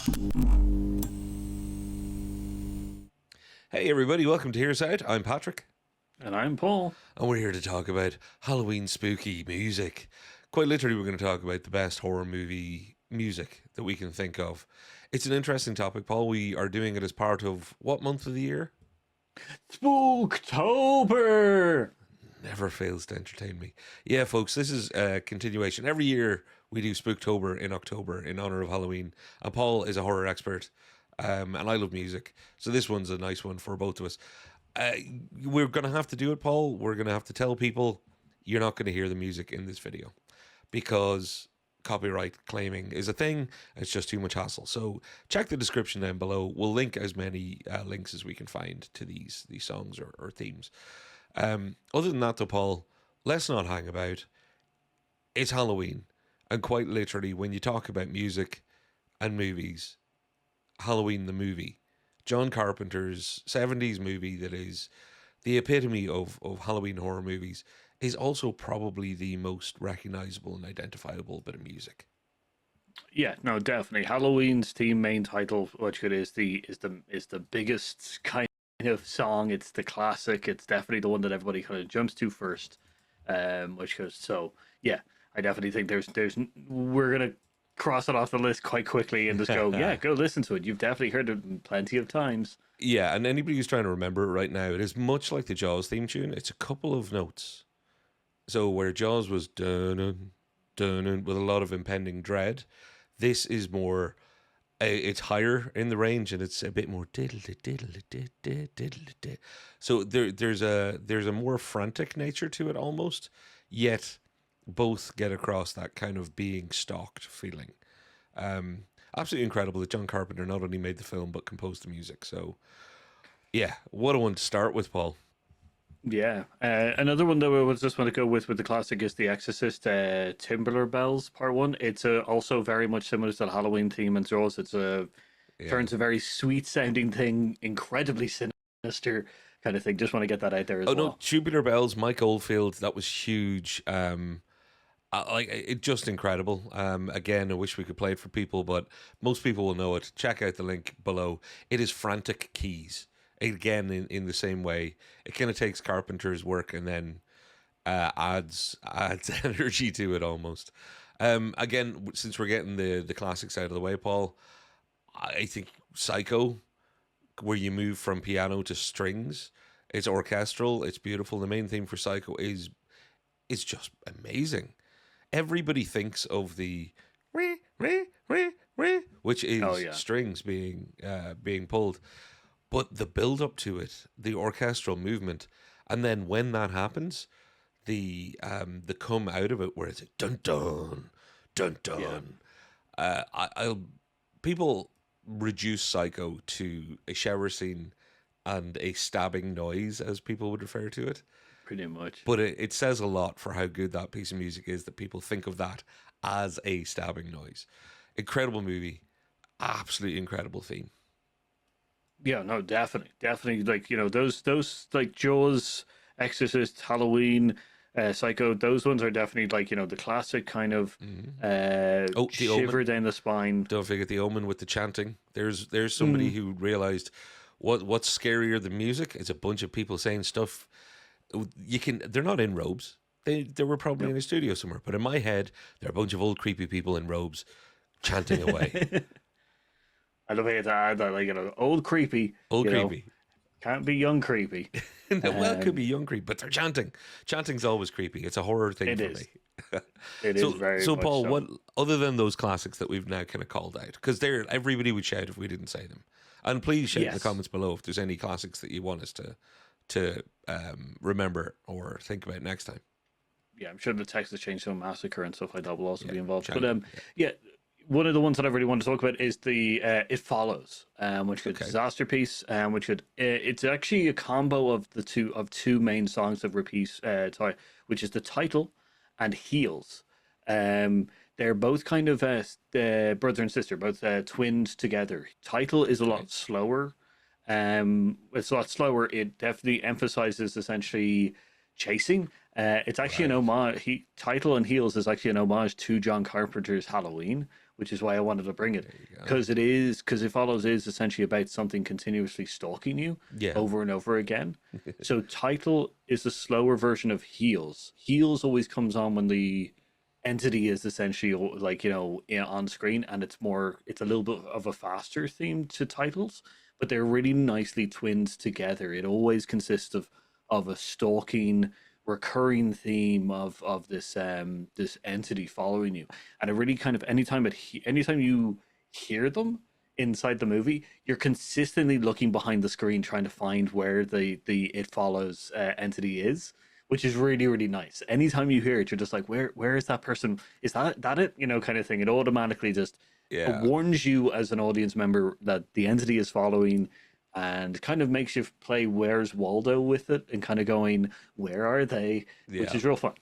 Hey everybody, welcome to Here's Out. I'm Patrick. And I'm Paul. And we're here to talk about Halloween spooky music. Quite literally, we're going to talk about the best horror movie music that we can think of. It's an interesting topic, Paul. We are doing it as part of what month of the year? Spooktober! Never fails to entertain me. Yeah, folks, this is a continuation. Every year we do Spooktober in October in honor of Halloween. And Paul is a horror expert, and I love music. So this one's a nice one for both of us. We're going to have to do it, Paul. We're going to have to tell people you're not going to hear the music in this video because copyright claiming is a thing. It's just too much hassle. So check the description down below. We'll link as many links as we can find to these songs or themes. Other than that, though, Paul, let's not hang about. It's Halloween. And quite literally, when you talk about music and movies, Halloween the movie, John Carpenter's 70s movie that is the epitome of Halloween horror movies, is also probably the most recognizable and identifiable bit of music. Yeah, no, definitely. Halloween's theme main title, which it is the biggest kind of song. It's the classic. It's definitely the one that everybody kind of jumps to first. Which goes so yeah. I definitely think we're gonna cross it off the list quite quickly and just go, yeah, go listen to it. You've definitely heard it plenty of times. Yeah, and anybody who's trying to remember it right now, it is much like the Jaws theme tune. It's a couple of notes. So where Jaws was dun dun with a lot of impending dread, this is more. It's higher in the range and it's a bit more diddle diddle diddle diddle. So there's a more frantic nature to it almost, yet both get across that kind of being stalked feeling. Absolutely incredible that John Carpenter not only made the film but composed the music. So yeah, what a one to start with, Paul. Yeah. Another one that we was just want to go with the classic is The Exorcist, Tubular Bells Part 1. It's also very much similar to the Halloween theme and Jaws. Turns a very sweet sounding thing, incredibly sinister kind of thing. Just want to get that out there as well. Oh no, Tubular Bells, Mike Oldfield, that was huge. It just incredible. Again, I wish we could play it for people, but most people will know it. Check out the link below. It is frantic keys. Again, in the same way, it kind of takes Carpenter's work and then adds energy to it almost. Again, since we're getting the classics out of the way, Paul, I think Psycho, where you move from piano to strings, it's orchestral, it's beautiful. The main theme for Psycho is just amazing. Everybody thinks of the re re re re, which is strings being pulled. But the build up to it, the orchestral movement, and then when that happens, the come out of it where it's like dun dun dun dun. Yeah. People reduce Psycho to a shower scene and a stabbing noise, as people would refer to it. Pretty much. But it says a lot for how good that piece of music is that people think of that as a stabbing noise. Incredible movie, absolutely incredible theme. Yeah, no, definitely. Like, you know, those like Jaws, Exorcist, Halloween, Psycho. Those ones are definitely like, you know, the classic kind of shiver down the spine. Don't forget the Omen with the chanting. There's somebody who realized what's scarier than music is a bunch of people saying stuff. They're not in robes. They were probably in a studio somewhere. But in my head, they're a bunch of old creepy people in robes chanting away. I love it. Like, you know, old creepy. Old creepy. Know, can't be young creepy. Well, it could be young creepy, but they're chanting. Chanting's always creepy. It's a horror thing for me. It is very so. much Paul, so. what other than those classics that we've now kind of called out? Because everybody would shout if we didn't say them. And please shout in the comments below if there's any classics that you want us to remember or think about next time. Yeah, I'm sure the Texas Chainsaw Massacre and stuff like that will also be involved. But one of the ones that I really want to talk about is the It Follows, which is Disasterpeace, it's actually a combo of two main songs of repeat, which is the title and Heels. They're both kind of brother and sister, both twinned together. Title is a lot slower. It's a lot slower. It definitely emphasizes essentially chasing. It's actually an homage. Title and Heels is actually an homage to John Carpenter's Halloween, which is why I wanted to bring it, because it follows is essentially about something continuously stalking you over and over again. So title is a slower version of heels. Heels always comes on when the entity is essentially like, on screen, and it's a little bit of a faster theme to titles, but they're really nicely twinned together. It always consists of a stalking recurring theme of this this entity following you, and it really kind of anytime you hear them inside the movie, you're consistently looking behind the screen trying to find where the it follows entity is, which is really, really nice. Anytime you hear it, you're just like, where is that person? Is that it? Kind of thing. It automatically just warns you as an audience member that the entity is following, and kind of makes you play Where's Waldo with it, and kind of going, where are they? Which is real fun.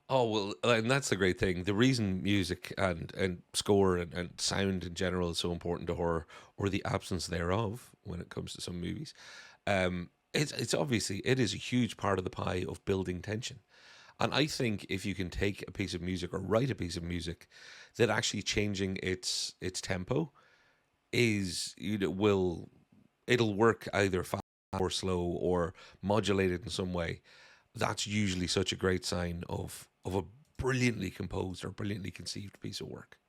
Oh, well, and that's the great thing. The reason music and score and sound in general is so important to horror, or the absence thereof when it comes to some movies, it's obviously, it is a huge part of the pie of building tension. And I think if you can take a piece of music or write a piece of music that actually changing its tempo it'll work either fast or slow or modulated in some way. That's usually such a great sign of a brilliantly composed or brilliantly conceived piece of work.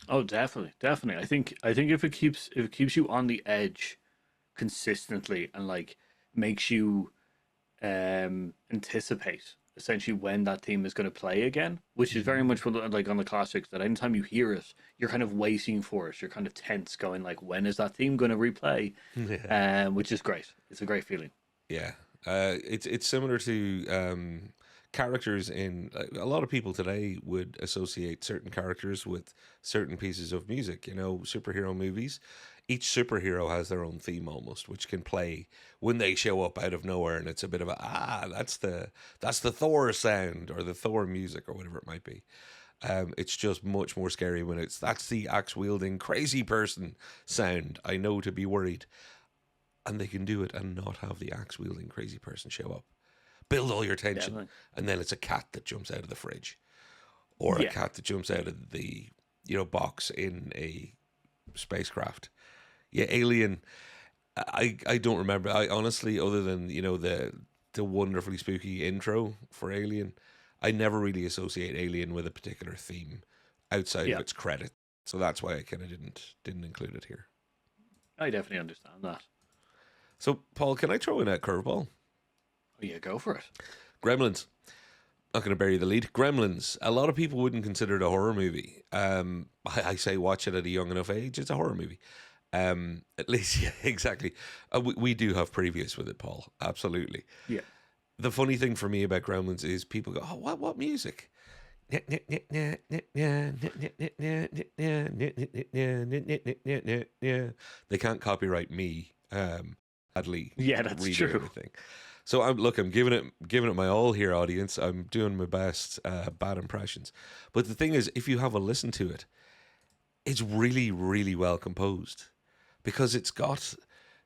Oh, definitely. I think if it keeps you on the edge consistently, and like makes you anticipate essentially when that theme is going to play again, which is very much like on the classics, that anytime you hear it, you're kind of waiting for it. You're kind of tense, going like, when is that theme going to replay? Which is great. It's a great feeling. Yeah, it's similar to characters in a lot of people today would associate certain characters with certain pieces of music. Superhero movies. Each superhero has their own theme almost, which can play when they show up out of nowhere, and it's a bit of that's the Thor sound or the Thor music or whatever it might be. It's just much more scary when that's the axe wielding crazy person sound. I know to be worried, and they can do it and not have the axe wielding crazy person show up. Build all your tension, and then it's a cat that jumps out of the fridge, or a cat that jumps out of the box in a spacecraft. Yeah, Alien. I don't remember. I honestly, other than the wonderfully spooky intro for Alien, I never really associate Alien with a particular theme outside of its credit. So that's why I kind of didn't include it here. I definitely understand that. So, Paul, can I throw in a curveball? Oh yeah, go for it. Gremlins. Not going to bury the lead. Gremlins. A lot of people wouldn't consider it a horror movie. I say watch it at a young enough age. It's a horror movie. At least, yeah, exactly. We do have previous with it, Paul. Absolutely. Yeah. The funny thing for me about Gremlins is people go, "Oh, what music?" They can't copyright me. Badly. Yeah, that's true. Everything. So I'm giving it my all here, audience. I'm doing my best bad impressions. But the thing is, if you have a listen to it, it's really, really well composed, because it's got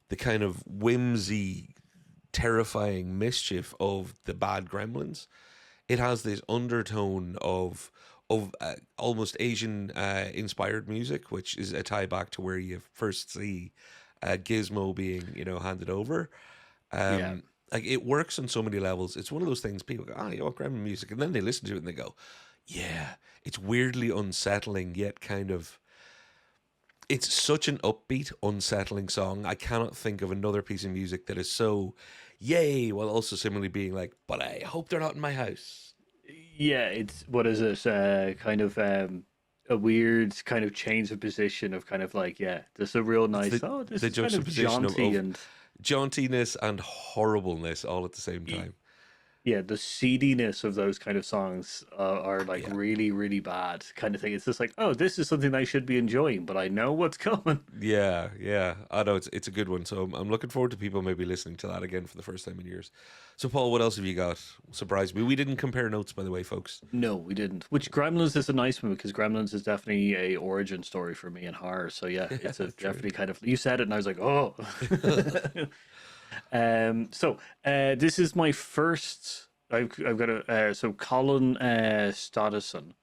the kind of whimsy, terrifying mischief of the bad Gremlins. It has this undertone of almost Asian inspired music, which is a tie back to where you first see Gizmo being handed over. Like, it works on so many levels. It's one of those things people go, Gremlin music, and then they listen to it and they go, yeah, it's weirdly unsettling, yet kind of, it's such an upbeat, unsettling song. I cannot think of another piece of music that is so yay, while also similarly being like, but I hope they're not in my house. Yeah, it's, what is it, kind of a weird kind of change of position of kind of like, there's a real nice, this is kind of jaunty and jauntiness and horribleness all at the same time. Yeah, the seediness of those kind of songs are like really, really bad kind of thing. It's just like, oh, this is something I should be enjoying, but I know what's coming. Yeah. I know it's a good one. So I'm looking forward to people maybe listening to that again for the first time in years. So, Paul, what else have you got? Surprise me. We didn't compare notes, by the way, folks. No, we didn't. Which Gremlins is a nice one, because Gremlins is definitely a origin story for me in horror. So yeah, it's a definitely kind of, you said it and I was like, oh. This is my first. I've got a so Colin Stetson,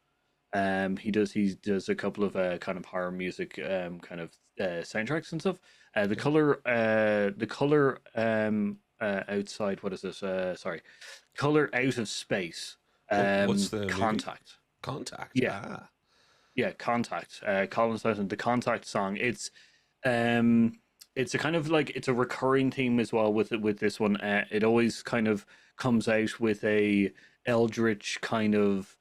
He does a couple of kind of horror music kind of soundtracks and stuff. The color outside, what is this? Sorry, color out of space. What's the movie? Contact. Contact. Yeah, Ah, yeah, Contact. Colin Stetson, the Contact song. Um, it's a kind of like it's a recurring theme as well with this one. It always kind of comes out with a eldritch kind of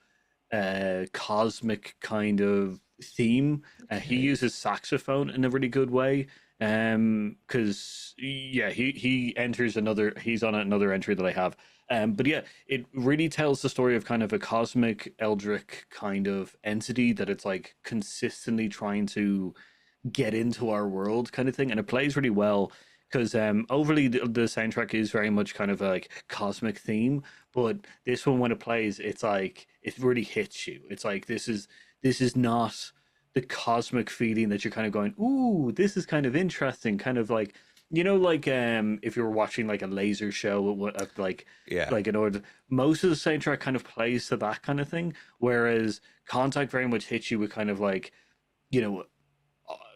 cosmic kind of theme. He okay. uses saxophone in a really good way. Because yeah, he enters another. He's on another entry that I have. But yeah, it really tells the story of kind of a cosmic eldritch kind of entity that it's like consistently trying to get into our world kind of thing, and it plays really well because overly the soundtrack is very much kind of like cosmic theme, but this one when it plays, it's like it really hits you. It's like this is not the cosmic feeling that you're kind of going, ooh, this is kind of interesting, kind of like like if you were watching like a laser show Yeah. like in order most of the soundtrack kind of plays to that kind of thing, whereas Contact very much hits you with kind of you know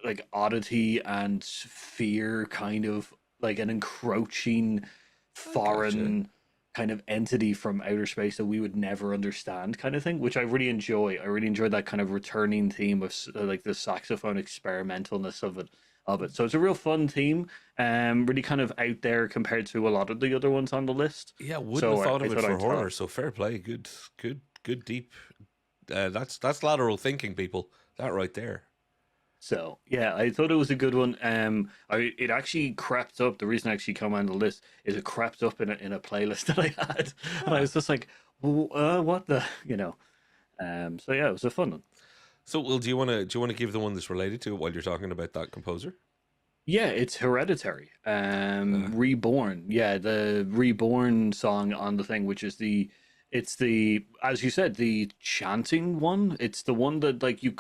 like oddity and fear, kind of like an encroaching I gotcha. foreign kind of entity from outer space that we would never understand, kind of thing, which I really enjoy. I really enjoy that kind of returning theme of like the saxophone experimentalness of it. So it's a real fun theme, really kind of out there compared to a lot of the other ones on the list. Yeah, wouldn't have So thought I of it thought for I'd throw horror. it. So fair play. Good deep. That's lateral thinking, people. That right there. So yeah, I thought it was a good one. It actually crept up. The reason it actually come on the list is it crept up in a playlist that I had, and I Ah. was just like, what the, So yeah, it was a fun one. So, well, do you want to give the one that's related to it while you're talking about that composer? Yeah, it's Hereditary. Uh, Reborn. Yeah, the Reborn song on the thing, which is it's the, as you said, the chanting one. It's the one that like you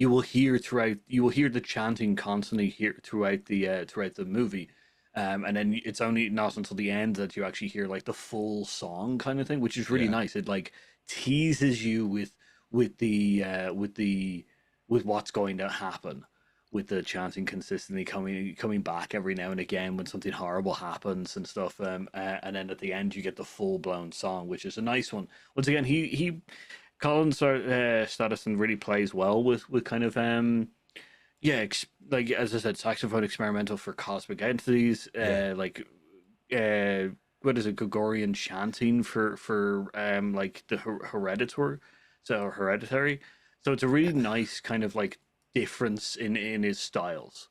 will hear throughout. You will hear the chanting constantly here throughout the movie. And then it's only not until the end that you actually hear like the full song kind of thing, which is really yeah. nice. It like teases you with with what's going to happen, with the chanting consistently coming back every now and again when something horrible happens and stuff. And then at the end you get the full blown song, which is a nice one. Once again, he Colin Statison really plays well with kind of yeah, like as I said, saxophone experimental for cosmic entities, Yeah. uh what is it, Gregorian chanting for like the hereditary. So it's a really nice kind of like difference in his styles.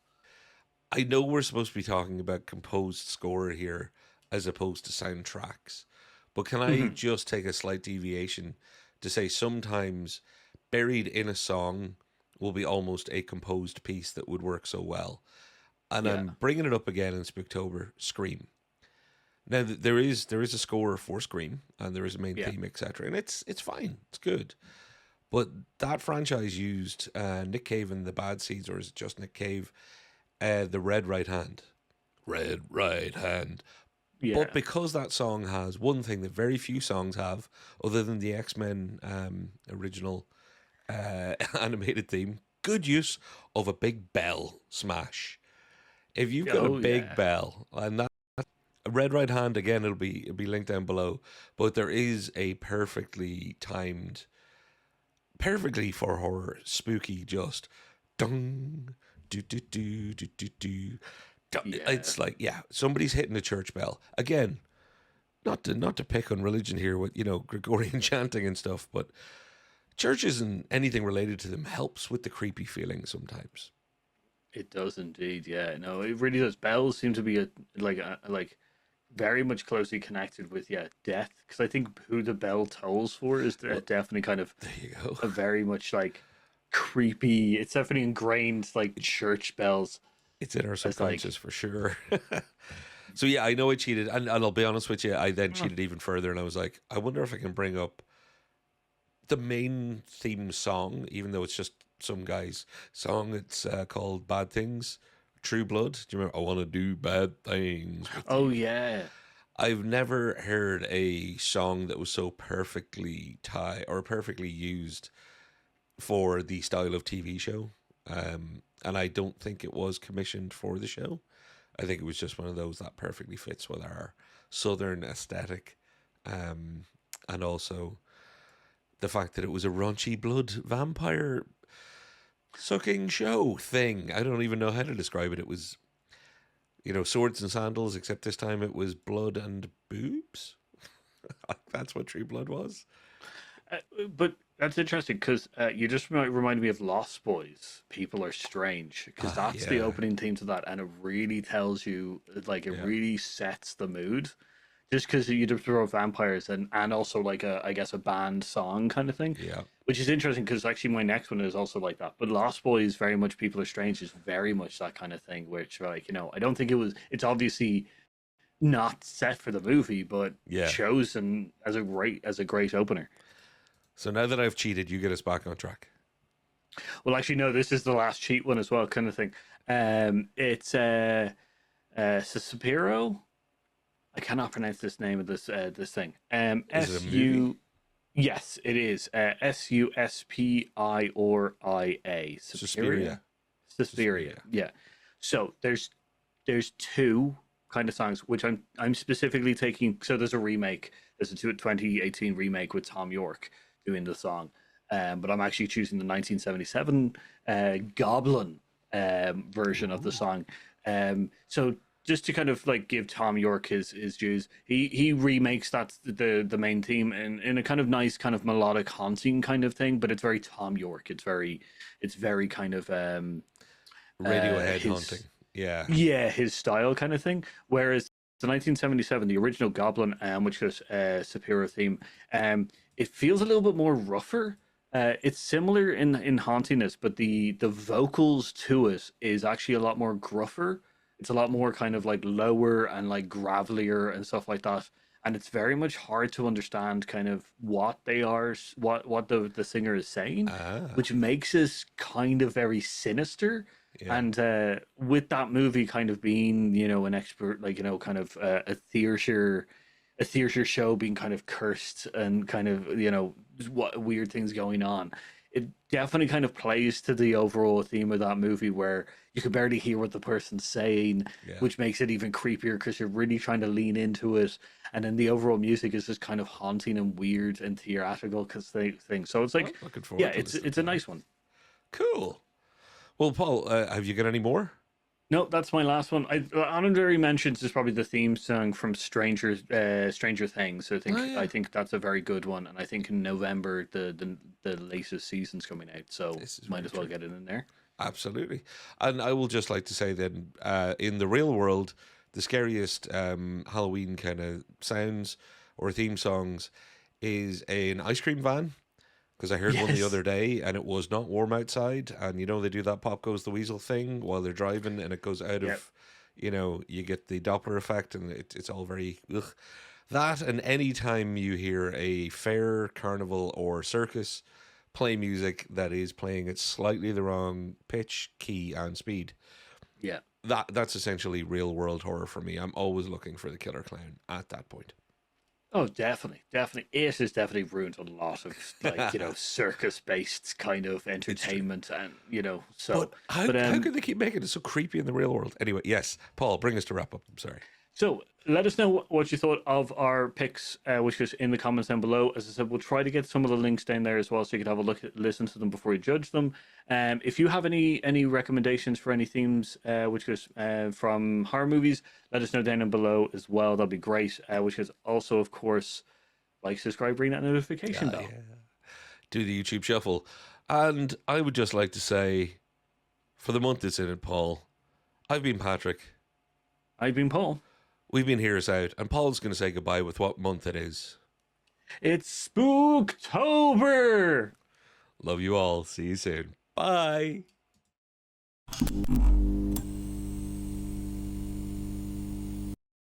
I know we're supposed to be talking about composed score here as opposed to soundtracks, but can I Hmm. just take a slight deviation to say sometimes buried in a song will be almost a composed piece that would work so well. And Yeah, I'm bringing it up again in Spooktober, Scream. Now there is a score for Scream and there is a main yeah, theme, etc. And it's fine, it's good. But that franchise used Nick Cave and the Bad Seeds, or is it just Nick Cave? The Red Right Hand. Red Right Hand. But yeah. because that song has one thing that very few songs have, other than the X Men original animated theme, good use of a big bell smash. If you've got a Oh big yeah. bell, and that Red Right Hand again, it'll be linked down below. But there is a perfectly timed, perfectly for horror, spooky, just dung, do do do do do do. Yeah. It's like, yeah, somebody's hitting a church bell again. Not to pick on religion here with Gregorian chanting and stuff, but churches and anything related to them helps with the creepy feeling sometimes. It does indeed. Yeah. No, it really does. Bells seem to be like very much closely connected with, yeah, death, because I think who the bell tolls for is Well, definitely kind of there you go. a very much like creepy. It's definitely ingrained like church bells It's in our as subconscious like. for sure. So yeah, I know I cheated, and I'll be honest with you, I then "Huh, cheated even further, and I was like, I wonder if I can bring up the main theme song, even though it's just some guy's song. It's called "Bad Things." True Blood. Do you remember? I want to do bad things with oh you. yeah, I've never heard a song that was so perfectly tied or perfectly used for the style of TV show. And I don't think it was commissioned for the show. I think it was just one of those that perfectly fits with our southern aesthetic. And also the fact that it was a raunchy blood vampire sucking show thing. I don't even know how to describe it. It was, swords and sandals, except this time it was blood and boobs. That's what True Blood was. But that's interesting because you just reminded me of Lost Boys. People Are Strange, because that's the opening theme to that, and it really tells you, like, it really sets the mood. Just because you just throw vampires and also like I guess a band song kind of thing. Yeah. Which is interesting because actually my next one is also like that. But Lost Boys, very much People Are Strange, is very much that kind of thing, which, like, I don't think it's obviously not set for the movie, but chosen as a great opener. So now that I've cheated, you get us back on track. Well, actually, no, this is the last cheat one as well, kind of thing. It's Suspiria. I cannot pronounce this name of this thing. SU. Yes, it is. Suspiria. Suspiria. Yeah. So there's two kind of songs which I'm specifically taking. So there's a remake. There's a 2018 remake with Thom Yorke doing the song, but I'm actually choosing the 1977 Goblin version of the song. So just to kind of like give Thom Yorke his dues, he remakes the main theme in a kind of nice, kind of melodic, haunting kind of thing, but it's very Thom Yorke. It's very kind of Radiohead haunting. Yeah, his style kind of thing. Whereas the 1977, the original Goblin, which was Suspiria theme, it feels a little bit more rougher. It's similar in hauntiness, but the vocals to it is actually a lot more gruffer. It's a lot more kind of like lower and like gravelier and stuff like that. And it's very much hard to understand kind of what they are, what the singer is saying, which makes it kind of very sinister. Yeah. And with that movie kind of being, an expert, like, kind of a theater show being kind of cursed and kind of, what weird things going on. It definitely kind of plays to the overall theme of that movie where you can barely hear what the person's saying, which makes it even creepier because you're really trying to lean into it. And then the overall music is just kind of haunting and weird and theatrical thing. So it's like, it's a nice one. Cool. Well, Paul, have you got any more? No, that's my last one. Honorary mentions is probably the theme song from Stranger Things. I think that's a very good one, and I think in November the latest season's coming out, so might as well get it in there. Absolutely, and I will just like to say then, in the real world, the scariest Halloween kind of sounds or theme songs is an ice cream van. Because I heard one the other day and it was not warm outside. And, they do that Pop Goes the Weasel thing while they're driving and it goes out of, you get the Doppler effect and it's all very, ugh. That, and any time you hear a fair, carnival or circus play music that is playing at slightly the wrong pitch, key and speed. Yeah. That's essentially real world horror for me. I'm always looking for the killer clown at that point. Oh, definitely. It has definitely ruined a lot of, like, circus-based kind of entertainment, and so. But how can they keep making it so creepy in the real world? Anyway, yes, Paul, bring us to wrap up. I'm sorry. So let us know what you thought of our picks, which is in the comments down below. As I said, we'll try to get some of the links down there as well, so you can have a listen to them before you judge them. If you have any recommendations for any themes, which is from horror movies, let us know down below as well. That'd be great. Which is also, of course, like, subscribe, ring that notification bell. Yeah. Do the YouTube shuffle. And I would just like to say, for the month it's in it, Paul, I've been Patrick. I've been Paul. We've been Hear Us Out, and Paul's going to say goodbye with what month it is. It's Spooktober! Love you all. See you soon. Bye.